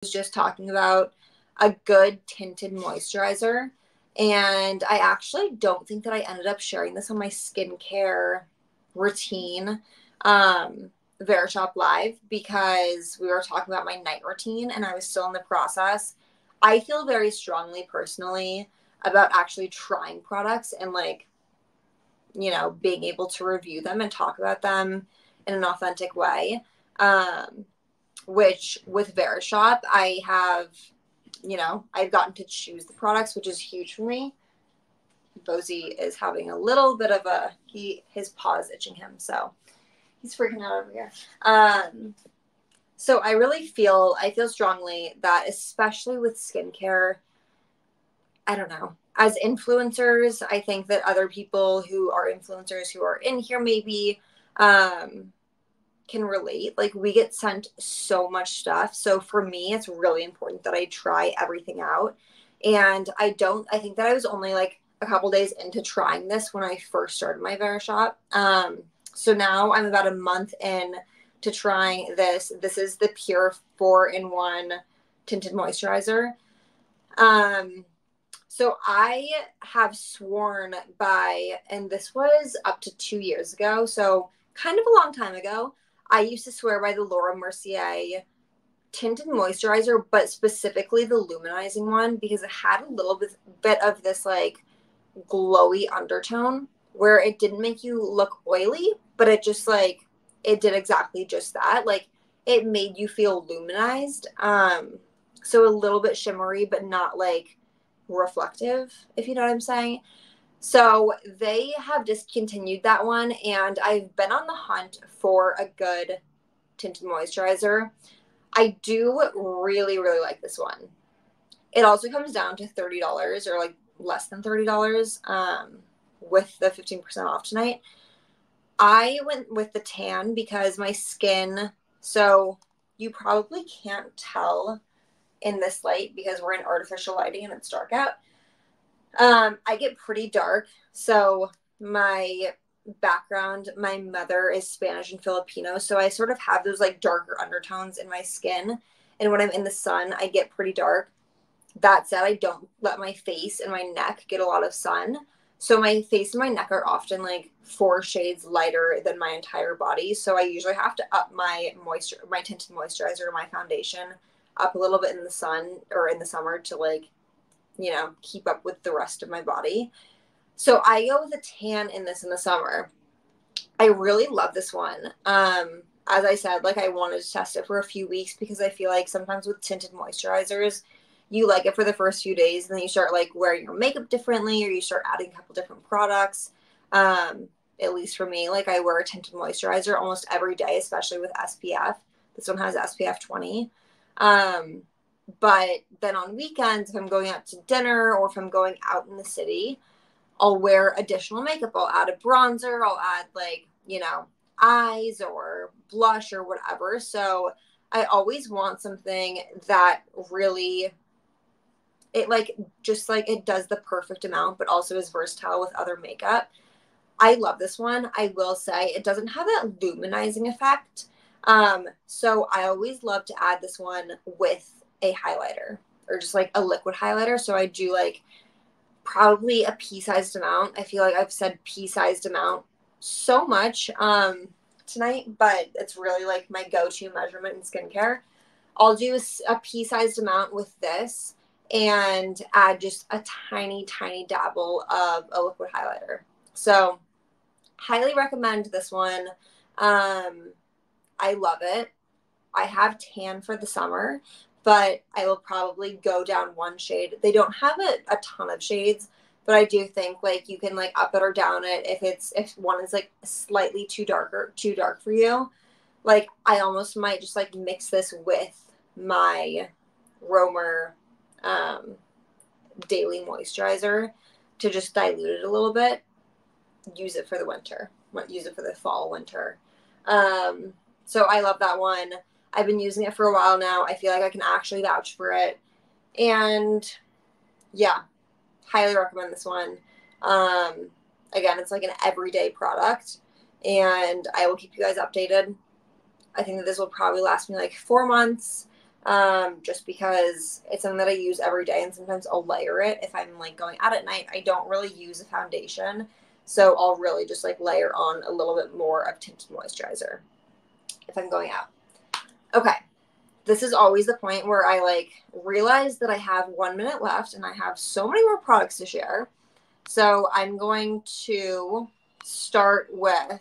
was just talking about a good tinted moisturizer. And I actually don't think that I ended up sharing this on my skincare routine, Verishop Live, because we were talking about my night routine and I was still in the process. I feel very strongly personally about actually trying products and being able to review them and talk about them in an authentic way. Which with Verishop, I've gotten to choose the products, which is huge for me. Bozy is having a little bit of his paw is itching him, so he's freaking out over here. So I feel strongly that, especially with skincare, I don't know, as influencers, I think that other people who are influencers who are in here maybe can relate. Like, we get sent so much stuff. So for me, it's really important that I try everything out. And I think that I was only like a couple days into trying this when I first started my Verishop. So now I'm about a month in to trying this. This is the Pure 4-in-1 tinted moisturizer. So I have sworn by, and this was up to 2 years ago, so kind of a long time ago, I used to swear by the Laura Mercier tinted moisturizer, but specifically the luminizing one, because it had a little bit of this like glowy undertone where it didn't make you look oily, but it just it did exactly just that. Like, it made you feel luminized. So a little bit shimmery, but not like reflective, if you know what I'm saying. So they have discontinued that one, and I've been on the hunt for a good tinted moisturizer. I do really, really like this one. It also comes down to $30 or like less than $30 with the 15% off tonight. I went with the tan because my skin, so you probably can't tell in this light because we're in artificial lighting and it's dark out. I get pretty dark. So my background, my mother is Spanish and Filipino. So I sort of have those like darker undertones in my skin. And when I'm in the sun, I get pretty dark. That said, I don't let my face and my neck get a lot of sun. So my face and my neck are often like 4 shades lighter than my entire body. So I usually have to up my tinted moisturizer or my foundation up a little bit in the sun or in the summer to keep up with the rest of my body. So I go with a tan in this in the summer. I really love this one. As I said, I wanted to test it for a few weeks because I feel like sometimes with tinted moisturizers, you like it for the first few days and then you start wearing your makeup differently, or you start adding a couple different products. At least for me, I wear a tinted moisturizer almost every day, especially with SPF. This one has SPF 20. But then on weekends, if I'm going out to dinner or if I'm going out in the city, I'll wear additional makeup. I'll add a bronzer. I'll add eyes or blush or whatever. So I always want something that really, it does the perfect amount, but also is versatile with other makeup. I love this one. I will say it doesn't have that luminizing effect. So I always love to add this one with a highlighter or just a liquid highlighter. So I do probably a pea-sized amount. I feel like I've said pea-sized amount so much tonight, but it's really my go-to measurement in skincare. I'll do a pea-sized amount with this and add just a tiny, tiny dabble of a liquid highlighter. So highly recommend this one. I love it. I have tan for the summer, but I will probably go down one shade. They don't have a ton of shades, but I do think you can up it or down it if one is slightly too dark for you. I almost might just mix this with my Romer daily moisturizer to just dilute it a little bit. Use it for the winter. Use it for the fall, winter. So I love that one. I've been using it for a while now. I feel like I can actually vouch for it. And yeah, highly recommend this one. Again, it's an everyday product, and I will keep you guys updated. I think that this will probably last me 4 months. just because it's something that I use every day, and sometimes I'll layer it if I'm like going out at night. I don't really use a foundation, so I'll really just like layer on a little bit more of tinted moisturizer if I'm going out. Okay, this is always the point where I like realize that I have 1 minute left and I have so many more products to share. So I'm going to start with